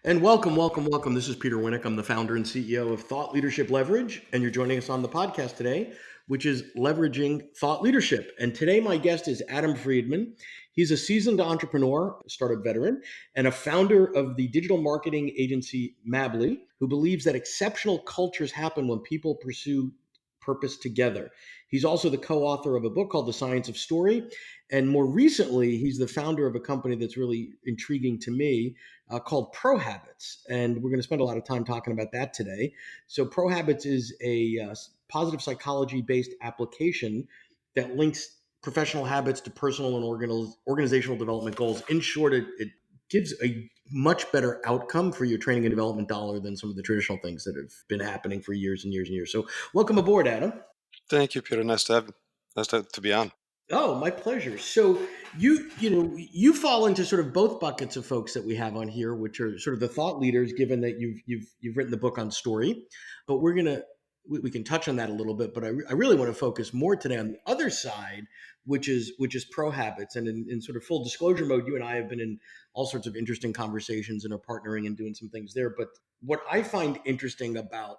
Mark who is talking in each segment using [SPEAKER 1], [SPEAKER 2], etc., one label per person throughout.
[SPEAKER 1] And welcome. This is Peter Winnick. I'm the founder and CEO of Thought Leadership Leverage, and you're joining us on the podcast today, which is Leveraging Thought Leadership. And today, my guest is Adam Fridman. He's a seasoned entrepreneur, startup veteran, and a founder of the digital marketing agency Mably, who believes that exceptional cultures happen when people pursue purpose together. He's also the co-author of a book called The Science of Story, and more recently, he's the founder of a company that's really intriguing to me called Pro Habits. And we're going to spend a lot of time talking about that today. So, Pro Habits is a positive psychology based application that links professional habits to personal and organizational development goals. In short, it gives a much better outcome for your training and development dollar than some of the traditional things that have been happening for years and years and years. So, welcome aboard, Adam.
[SPEAKER 2] Thank you, Peter. Nice to be on.
[SPEAKER 1] Oh, my pleasure. So you fall into sort of both buckets of folks that we have on here, which are sort of the thought leaders. Given that you've written the book on story, but we can touch on that a little bit. But I really want to focus more today on the other side, which is pro habits. And in sort of full disclosure mode, you and I have been in all sorts of interesting conversations and are partnering and doing some things there. But what I find interesting about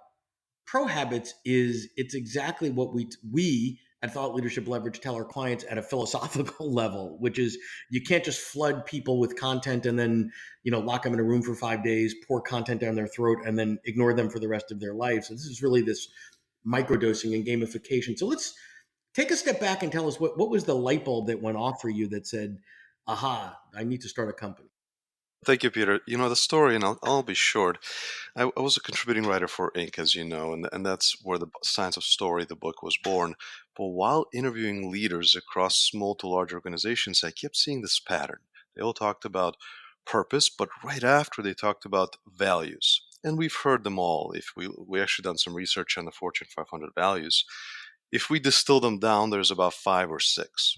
[SPEAKER 1] pro habits is it's exactly what we at Thought Leadership Leverage tell our clients at a philosophical level, which is you can't just flood people with content and then lock them in a room for 5 days, pour content down their throat, and then ignore them for the rest of their life. So this is really this microdosing and gamification. So let's take a step back and tell us what was the light bulb that went off for you that said, "Aha, I need to start a company."
[SPEAKER 2] Thank you, Peter. You know the story, and I'll be short. I was a contributing writer for Inc., as you know, and that's where the Science of Story, the book, was born. But while interviewing leaders across small to large organizations, I kept seeing this pattern. They all talked about purpose, but right after they talked about values. And we've heard them all. If we actually done some research on the Fortune 500 values. If we distill them down, there's about five or six.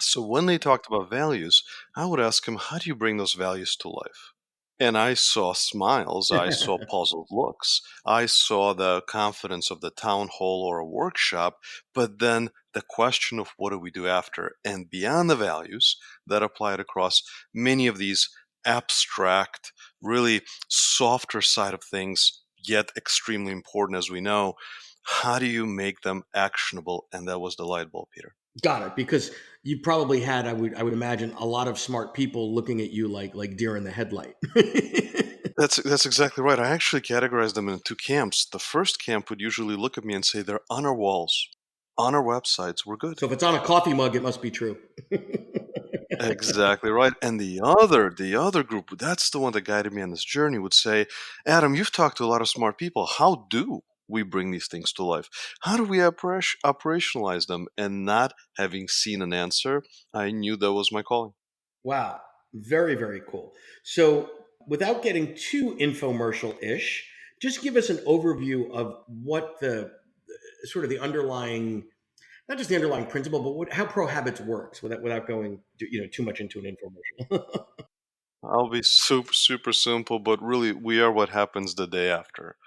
[SPEAKER 2] So when they talked about values, I would ask him, how do you bring those values to life? And I saw smiles, I saw puzzled looks, I saw the confidence of the town hall or a workshop, but then the question of what do we do after? And beyond the values that applied across many of these abstract, really softer side of things, yet extremely important as we know, how do you make them actionable? And that was the light bulb, Peter.
[SPEAKER 1] Got it. Because you probably had, I would imagine, a lot of smart people looking at you like deer in the headlight.
[SPEAKER 2] That's exactly right. I actually categorized them into two camps. The first camp would usually look at me and say, "They're on our walls, on our websites. We're good."
[SPEAKER 1] So if it's on a coffee mug, it must be true.
[SPEAKER 2] Exactly right. And the other group, that's the one that guided me on this journey, would say, "Adam, you've talked to a lot of smart people. How do we bring these things to life? How do we operationalize them?" And not having seen an answer, I knew that was my calling.
[SPEAKER 1] Wow. Very, very cool. So without getting too infomercial-ish, just give us an overview of what the sort of the underlying, not just the underlying principle, but how Pro Habits works without going too much into an infomercial.
[SPEAKER 2] I'll be super, super simple, but really, we are what happens the day after.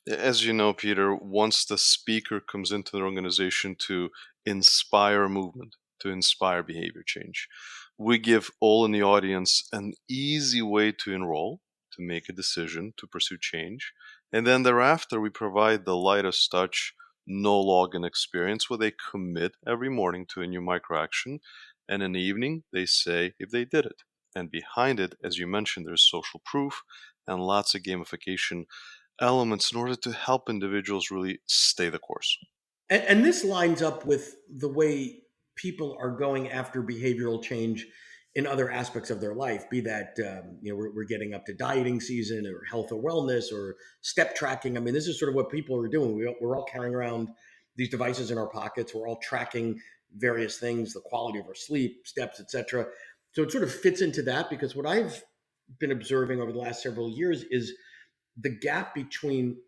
[SPEAKER 2] As you know, Peter, once the speaker comes into the organization to inspire movement, to inspire behavior change, we give all in the audience an easy way to enroll, to make a decision, to pursue change. And then thereafter, we provide the lightest touch, no login experience where they commit every morning to a new micro action. And in the evening, they say if they did it. And behind it, as you mentioned, there's social proof and lots of gamification elements in order to help individuals really stay the course.
[SPEAKER 1] And this lines up with the way people are going after behavioral change in other aspects of their life, be that we're getting up to dieting season or health or wellness or step tracking. I mean, this is sort of what people are doing. We're all carrying around these devices in our pockets. We're all tracking various things, the quality of our sleep, steps, etc. So it sort of fits into that because what I've been observing over the last several years is the gap between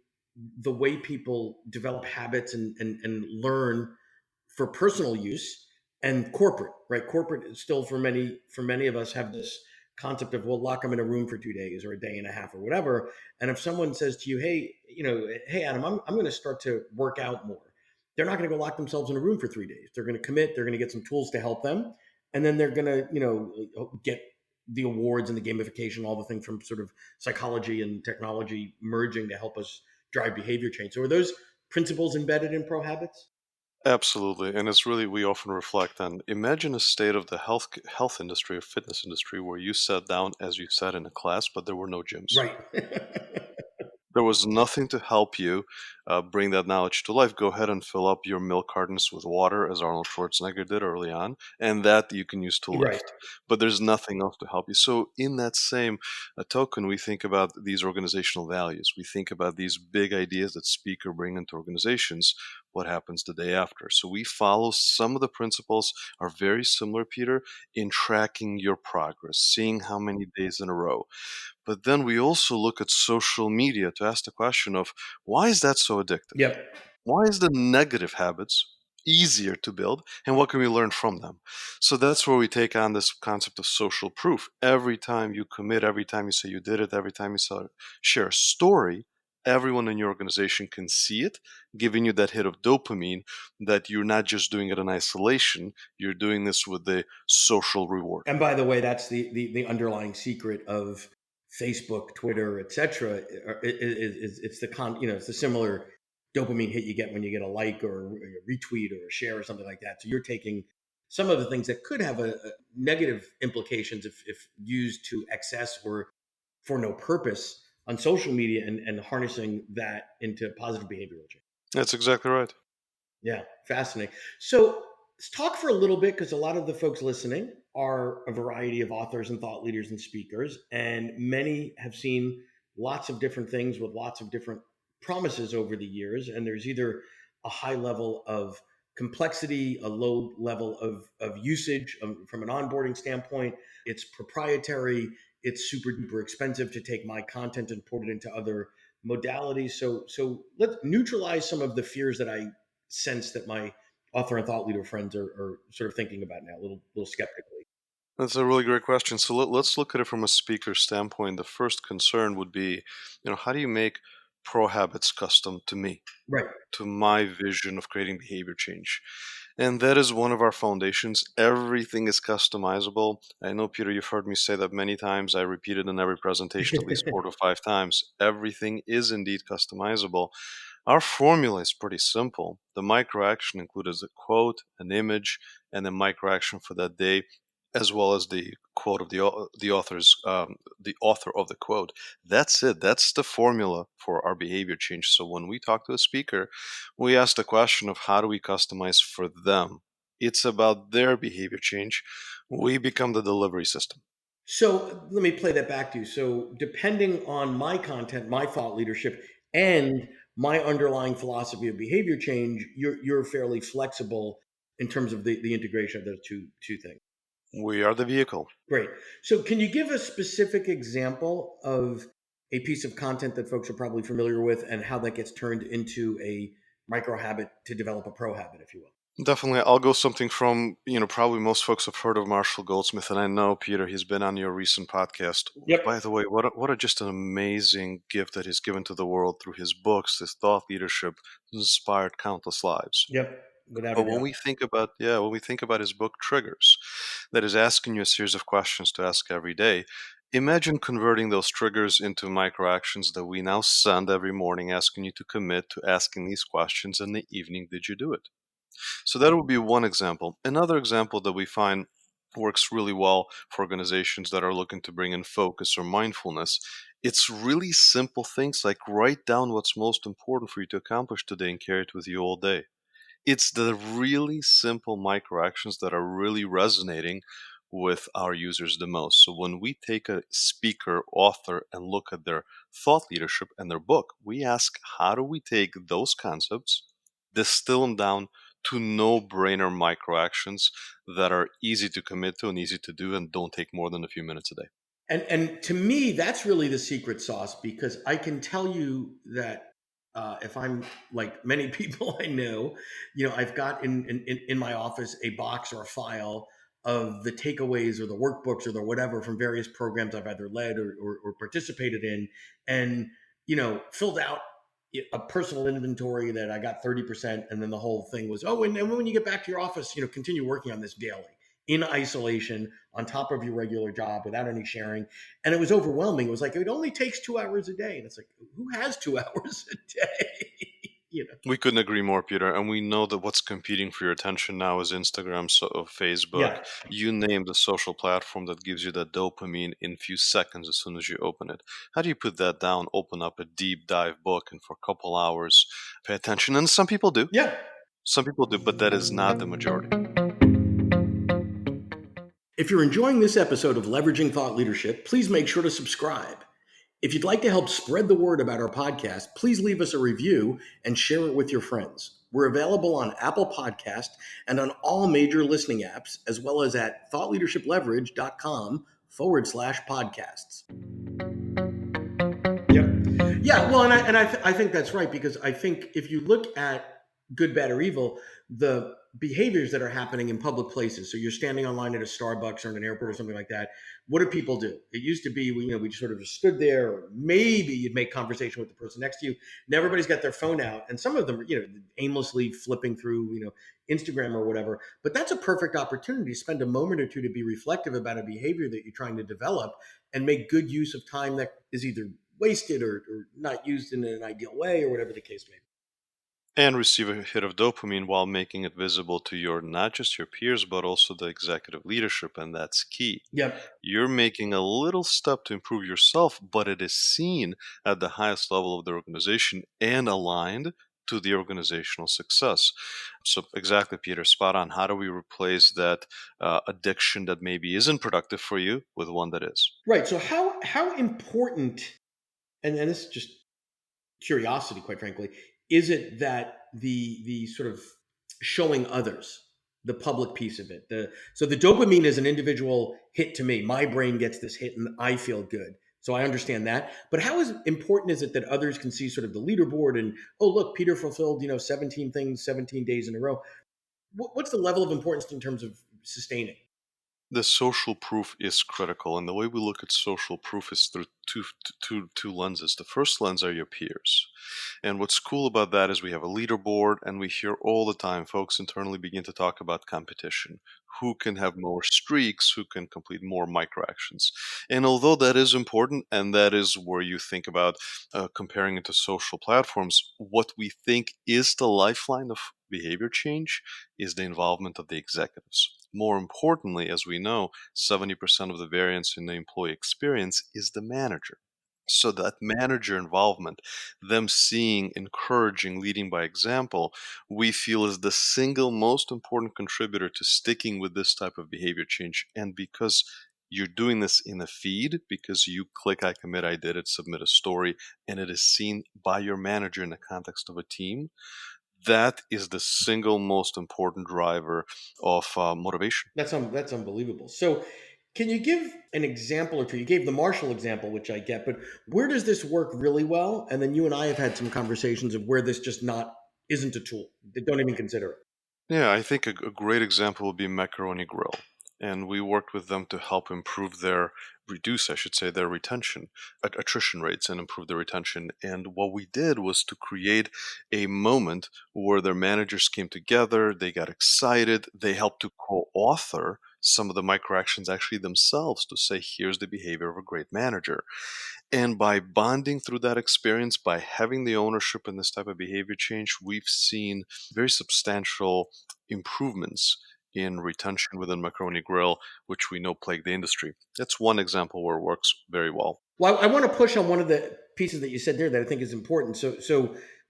[SPEAKER 1] the way people develop habits and learn for personal use and corporate, right? Corporate is still for many of us have this concept of we'll lock them in a room for 2 days or a day and a half or whatever. And if someone says to you, hey Adam, I'm going to start to work out more, they're not going to go lock themselves in a room for 3 days. They're going to commit. They're going to get some tools to help them, and then they're going to get the awards and the gamification, all the things from sort of psychology and technology merging to help us drive behavior change. So are those principles embedded in pro habits?
[SPEAKER 2] Absolutely, and it's really we often reflect on imagine a state of the health industry or fitness industry where you sat down as you sat in a class, but there were no gyms.
[SPEAKER 1] Right.
[SPEAKER 2] There was nothing to help you bring that knowledge to life. Go ahead and fill up your milk cartons with water, as Arnold Schwarzenegger did early on, and that you can use to
[SPEAKER 1] Right.
[SPEAKER 2] lift. But there's nothing else to help you. So, in that same token, we think about these organizational values. We think about these big ideas that speaker bring into organizations. What happens the day after? So we follow some of the principles are very similar, Peter, in tracking your progress, seeing how many days in a row. But then we also look at social media to ask the question of why is that so addictive?
[SPEAKER 1] Yep.
[SPEAKER 2] Why is the negative habits easier to build and what can we learn from them? So that's where we take on this concept of social proof. Every time you commit, every time you say you did it, every time you share a story, everyone in your organization can see it, giving you that hit of dopamine that you're not just doing it in isolation, you're doing this with the social reward.
[SPEAKER 1] And by the way, that's the underlying secret of Facebook, Twitter, etc. It's the it's the similar dopamine hit you get when you get a like or a retweet or a share or something like that. So you're taking some of the things that could have a negative implications if used to excess or for no purpose on social media and harnessing that into positive behavioral change.
[SPEAKER 2] That's exactly right.
[SPEAKER 1] Yeah, fascinating. So let's talk for a little bit because a lot of the folks listening are a variety of authors and thought leaders and speakers, and many have seen lots of different things with lots of different promises over the years. And there's either a high level of complexity, a low level of usage from an onboarding standpoint. It's proprietary, it's super duper expensive to take my content and put it into other modalities. So let's neutralize some of the fears that I sense that my author and thought leader friends are sort of thinking about now, a little skeptically.
[SPEAKER 2] That's a really great question. So let's look at it from a speaker standpoint. The first concern would be, how do you make pro habits custom to me,
[SPEAKER 1] Right.
[SPEAKER 2] to my vision of creating behavior change? And that is one of our foundations. Everything is customizable. I know, Peter, you've heard me say that many times. I repeat it in every presentation at least 4 to 5 times. Everything is indeed customizable. Our formula is pretty simple. The micro action includes a quote, an image, and a micro action for that day, as well as the quote of the author of the quote. That's it. That's the formula for our behavior change. So when we talk to a speaker, we ask the question of how do we customize for them. It's about their behavior change. We become the delivery system.
[SPEAKER 1] So let me play that back to you. So depending on my content, my thought leadership, and my underlying philosophy of behavior change, you're fairly flexible in terms of the integration of those two things.
[SPEAKER 2] We are the vehicle.
[SPEAKER 1] Great. So can you give a specific example of a piece of content that folks are probably familiar with and how that gets turned into a micro habit to develop a pro habit, if you will?
[SPEAKER 2] Definitely, I'll go something from, probably most folks have heard of Marshall Goldsmith, and I know, Peter, he's been on your recent podcast.
[SPEAKER 1] Yep.
[SPEAKER 2] By the way, what a just an amazing gift that he's given to the world through his books, his thought leadership, has inspired countless lives.
[SPEAKER 1] Yep. Without
[SPEAKER 2] But
[SPEAKER 1] a doubt.
[SPEAKER 2] when we think about his book Triggers, that is asking you a series of questions to ask every day, imagine converting those triggers into micro actions that we now send every morning, asking you to commit to asking these questions in the evening. Did you do it? So that would be one example. Another example that we find works really well for organizations that are looking to bring in focus or mindfulness. It's really simple things like write down what's most important for you to accomplish today and carry it with you all day. It's the really simple micro actions that are really resonating with our users the most. So when we take a speaker, author, and look at their thought leadership and their book, we ask how do we take those concepts, distill them down to no-brainer micro actions that are easy to commit to and easy to do and don't take more than a few minutes a day.
[SPEAKER 1] And to me, that's really the secret sauce because I can tell you that if I'm like many people I know, I've got in my office a box or a file of the takeaways or the workbooks or the whatever from various programs I've either led or participated in, and filled out a personal inventory that I got 30%, and then the whole thing was, oh, and then when you get back to your office, continue working on this daily. in isolation on top of your regular job without any sharing. And it was overwhelming. It was like, it only takes 2 hours a day. And it's like, who has 2 hours a day? you know?
[SPEAKER 2] We couldn't agree more, Peter. And we know that what's competing for your attention now is Instagram, so Facebook,
[SPEAKER 1] Yeah.
[SPEAKER 2] you name the social platform that gives you that dopamine in few seconds as soon as you open it. How do you put that down, open up a deep dive book, and for a couple hours pay attention? And some people do.
[SPEAKER 1] Yeah.
[SPEAKER 2] Some people do, but that is not the majority.
[SPEAKER 1] If you're enjoying this episode of Leveraging Thought Leadership, please make sure to subscribe. If you'd like to help spread the word about our podcast, please leave us a review and share it with your friends. We're available on Apple Podcast and on all major listening apps, as well as at thoughtleadershipleverage.com/podcasts. Yep. Yeah. Well, I think that's right, because I think if you look at good, bad, or evil, the behaviors that are happening in public places. So you're standing online at a Starbucks or in an airport or something like that. What do people do? It used to be, we just sort of just stood there, or maybe you'd make conversation with the person next to you. Now everybody's got their phone out, and some of them are, aimlessly flipping through, Instagram or whatever. But that's a perfect opportunity to spend a moment or two to be reflective about a behavior that you're trying to develop and make good use of time that is either wasted or not used in an ideal way, or whatever the case may be.
[SPEAKER 2] And receive a hit of dopamine while making it visible to your not just your peers but also the executive leadership, and that's key.
[SPEAKER 1] Yep.
[SPEAKER 2] You're making a little step to improve yourself, but it is seen at the highest level of the organization and aligned to the organizational success. So exactly, Peter, spot on. How do we replace that addiction that maybe isn't productive for you with one that is?
[SPEAKER 1] Right. So how important, and this is just curiosity, quite frankly, is it that the sort of showing others, the public piece of it, the dopamine is an individual hit to me. My brain gets this hit and I feel good. So I understand that. But how important is it that others can see sort of the leaderboard and, oh, look, Peter fulfilled, 17 things, 17 days in a row. What's the level of importance in terms of sustaining?
[SPEAKER 2] The social proof is critical, and the way we look at social proof is through two lenses. The first lens are your peers, and what's cool about that is we have a leaderboard, and we hear all the time folks internally begin to talk about competition. Who can have more streaks? Who can complete more micro actions? And although that is important, and that is where you think about comparing it to social platforms, what we think is the lifeline of behavior change is the involvement of the executives. More importantly, as we know, 70% of the variance in the employee experience is the manager. So that manager involvement, them seeing, encouraging, leading by example, we feel is the single most important contributor to sticking with this type of behavior change. And because you're doing this in a feed, because you click, I commit, I did it, submit a story, and it is seen by your manager in the context of a team, that is the single most important driver of motivation.
[SPEAKER 1] That's unbelievable. So, can you give an example or two? You gave the Marshall example, which I get, but where does this work really well? And then you and I have had some conversations of where this just not isn't a tool. They don't even consider it.
[SPEAKER 2] Yeah, I think a great example would be Macaroni Grill. And we worked with them to help improve reduce, I should say, their retention, attrition rates, and improve their retention. And what we did was to create a moment where their managers came together, they got excited, they helped to co author some of the micro actions actually themselves to say, here's the behavior of a great manager. And by bonding through that experience, by having the ownership in this type of behavior change, we've seen very substantial improvements in retention within Macaroni Grill, which we know plague the industry. That's one example where it works very well.
[SPEAKER 1] Well, I want to push on one of the pieces that you said there that I think is important.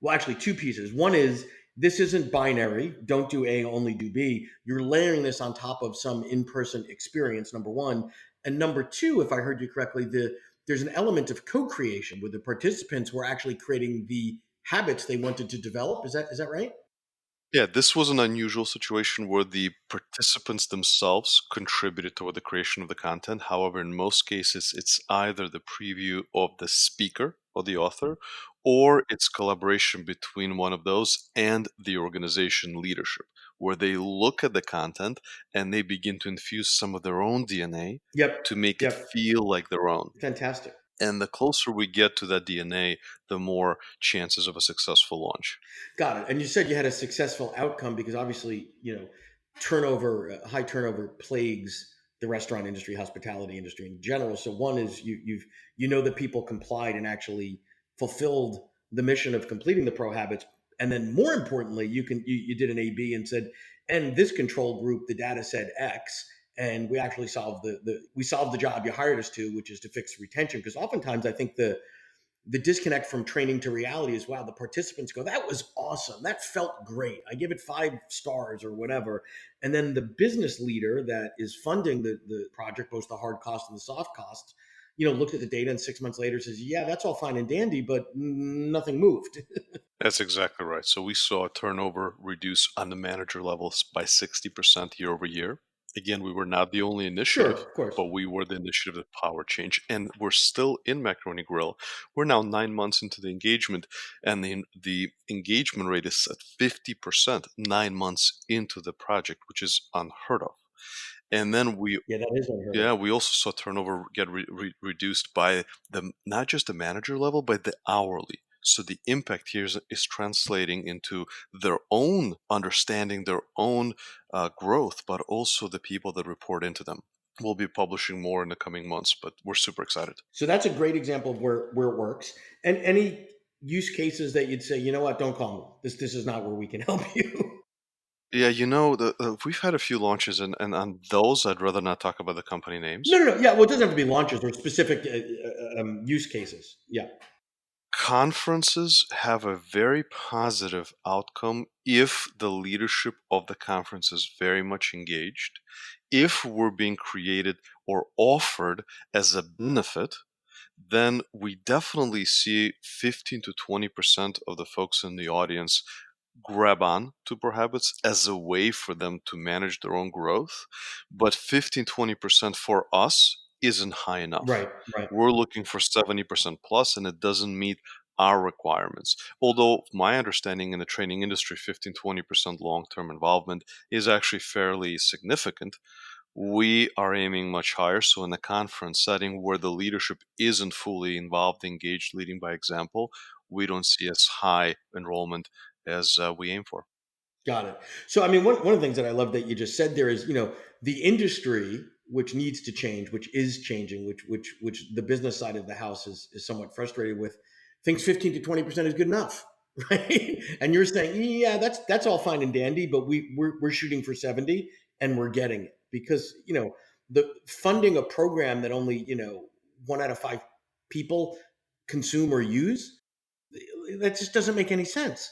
[SPEAKER 1] Well, actually, two pieces. One is this isn't binary. Don't do A, only do B. You're layering this on top of some in-person experience. Number one, and number two, if I heard you correctly, there's an element of co-creation where the participants were actually creating the habits they wanted to develop. Is that right?
[SPEAKER 2] Yeah, this was an unusual situation where the participants themselves contributed toward the creation of the content. However, in most cases, it's either the preview of the speaker or the author, or it's collaboration between one of those and the organization leadership, where they look at the content and they begin to infuse some of their own DNA
[SPEAKER 1] Yep.
[SPEAKER 2] to make it
[SPEAKER 1] Yep.
[SPEAKER 2] feel like their own.
[SPEAKER 1] Fantastic.
[SPEAKER 2] And the closer we get to that DNA, the more chances of a successful launch.
[SPEAKER 1] Got it. And you said you had a successful outcome because obviously, high turnover plagues the restaurant industry, hospitality industry in general. So one is you know that people complied and actually fulfilled the mission of completing the pro habits, and then more importantly, you did an A/B and said, and this control group, the data said X, and we actually solved the job you hired us to, which is to fix retention. Because oftentimes I think the disconnect from training to reality is, wow, the participants go, that was awesome, that felt great, I give it 5 stars or whatever, and then the business leader that is funding the project, both the hard costs and the soft costs, looks at the data and 6 months later says, yeah, that's all fine and dandy, but nothing moved.
[SPEAKER 2] That's exactly right. So we saw turnover reduce on the manager levels by 60% year over year. Again, we were not the only
[SPEAKER 1] Sure,
[SPEAKER 2] initiative,
[SPEAKER 1] of course.
[SPEAKER 2] but we were the initiative that power change. And we're still in Macaroni Grill. We're now 9 months into the engagement, and the engagement rate is at 50% 9 months into the project, which is unheard of. And then
[SPEAKER 1] Yeah, that is unheard of.
[SPEAKER 2] yeah, we also saw turnover get reduced by the not just the manager level, but the hourly. So the impact here is translating into their own understanding, their own growth, but also the people that report into them. We'll be publishing more in the coming months, but we're super excited.
[SPEAKER 1] So that's a great example of where it works. And any use cases that you'd say, you know what, don't call me, this is not where we can help you.
[SPEAKER 2] Yeah, we've had a few launches, and on those, I'd rather not talk about the company
[SPEAKER 1] No,
[SPEAKER 2] names.
[SPEAKER 1] no, no. Yeah, well, it doesn't have to be launches or specific use cases. Yeah,
[SPEAKER 2] Conferences have a very positive outcome if the leadership of the conference is very much engaged, if we're being created or offered as a benefit. Then we definitely see 15 to 20% of the folks in the audience grab on to Pro Habits as a way for them to manage their own growth. But 15-20% for us isn't high enough.
[SPEAKER 1] right, right.
[SPEAKER 2] We're looking for 70% plus, and it doesn't meet our requirements. Although, my understanding in the training industry, 15-20% long term involvement is actually fairly significant. We are aiming much higher. So, in a conference setting where the leadership isn't fully involved, engaged, leading by example, we don't see as high enrollment as we aim for.
[SPEAKER 1] Got it. So, I mean, one of the things that I love that you just said there is, the industry, which needs to change, which is changing, which the business side of the house is somewhat frustrated with, thinks 15 to 20% is good enough, right? And you're saying, yeah, that's all fine and dandy, but we're shooting for 70, and we're getting it because the funding a program that only 1 out of 5 people consume or use, that just doesn't make any sense.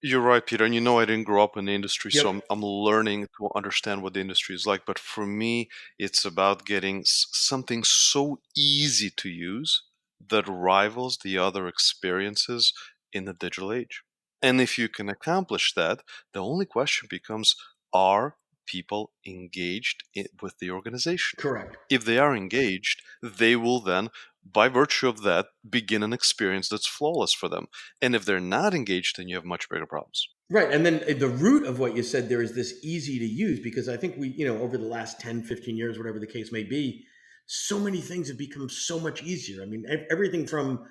[SPEAKER 2] You're right, Peter. And I didn't grow up in the industry, so
[SPEAKER 1] Yep.
[SPEAKER 2] I'm learning to understand what the industry is like. But for me, it's about getting something so easy to use that rivals the other experiences in the digital age. And if you can accomplish that, the only question becomes, are people engaged with the organization?
[SPEAKER 1] Correct.
[SPEAKER 2] If they are engaged, they will then, by virtue of that, begin an experience that's flawless for them. And if they're not engaged, then you have much bigger problems.
[SPEAKER 1] Right. And then the root of what you said there is this easy to use, because I think over the last 10, 15 years, whatever the case may be, so many things have become so much easier. I mean, everything from,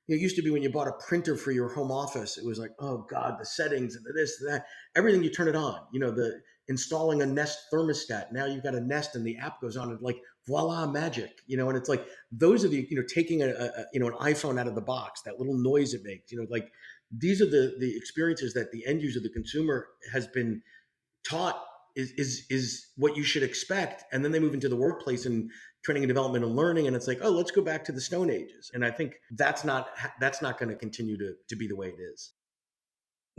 [SPEAKER 1] it used to be when you bought a printer for your home office, it was like, oh God, the settings and the this, that, everything you turn it on, the installing a Nest thermostat. Now you've got a Nest and the app goes on and like, voila, magic, and it's like, those are the, taking an iPhone out of the box, that little noise it makes, like, these are the experiences that the end user, the consumer, has been taught is what you should expect, and then they move into the workplace and training and development and learning, and it's like, oh, let's go back to the Stone Ages, and I think that's not going to continue to be the way it is.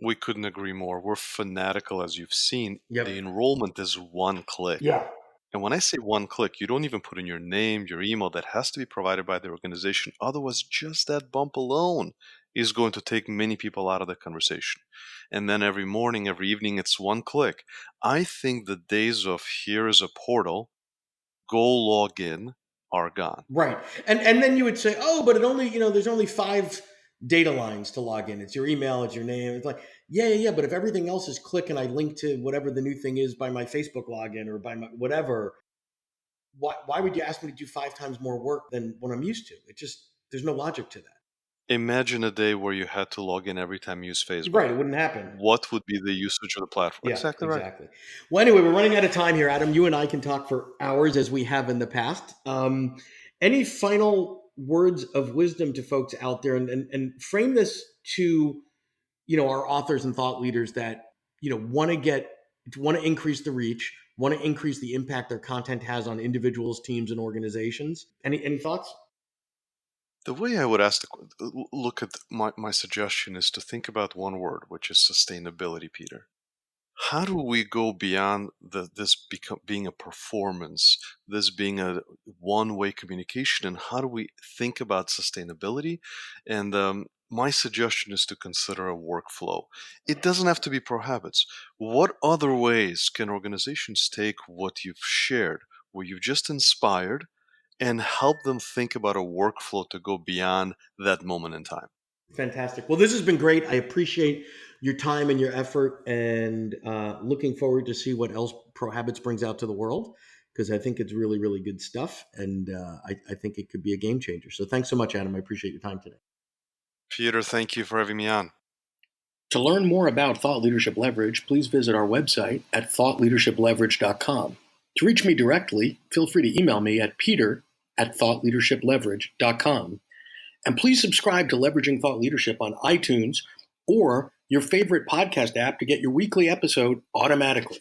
[SPEAKER 2] We couldn't agree more. We're fanatical, as you've seen. The
[SPEAKER 1] Yep.
[SPEAKER 2] enrollment is one click.
[SPEAKER 1] Yeah.
[SPEAKER 2] And when I say one click, you don't even put in your name, your email. That has to be provided by the organization. Otherwise, just that bump alone is going to take many people out of the conversation. And then every morning, every evening, it's one click. I think the days of here is a portal, go log in are gone.
[SPEAKER 1] Right. And then you would say, oh, but it only, there's only 5 data lines to log in. It's your email, it's your name. It's like, yeah, yeah, yeah. But if everything else is click and I link to whatever the new thing is by my Facebook login or by my whatever, why would you ask me to do 5 times more work than what I'm used to? It just, there's no logic to that.
[SPEAKER 2] Imagine a day where you had to log in every time you use Facebook.
[SPEAKER 1] Right, it wouldn't happen.
[SPEAKER 2] What would be the usage of the platform?
[SPEAKER 1] Yeah,
[SPEAKER 2] Exactly right.
[SPEAKER 1] exactly. Well, anyway, we're running out of time here, Adam. You and I can talk for hours as we have in the past. Any final words of wisdom to folks out there, and frame this to our authors and thought leaders that want to increase the reach, want to increase the impact their content has on individuals, teams, and organizations. Any thoughts?
[SPEAKER 2] The way I would ask look at my suggestion is to think about one word, which is sustainability, Peter. How do we go beyond being a performance, this being a one-way communication, and how do we think about sustainability? And my suggestion is to consider a workflow. It doesn't have to be pro habits. What other ways can organizations take what you've shared, what you've just inspired, and help them think about a workflow to go beyond that moment in time?
[SPEAKER 1] Fantastic. Well, this has been great. I appreciate your time and your effort, and looking forward to see what else Pro Habits brings out to the world, because I think it's really, really good stuff, and I think it could be a game changer. So thanks so much, Adam. I appreciate your time today.
[SPEAKER 2] Peter, thank you for having me on.
[SPEAKER 1] To learn more about Thought Leadership Leverage, please visit our website at thoughtleadershipleverage.com. To reach me directly, feel free to email me at peter@thoughtleadershipleverage.com. And please subscribe to Leveraging Thought Leadership on iTunes or your favorite podcast app to get your weekly episode automatically.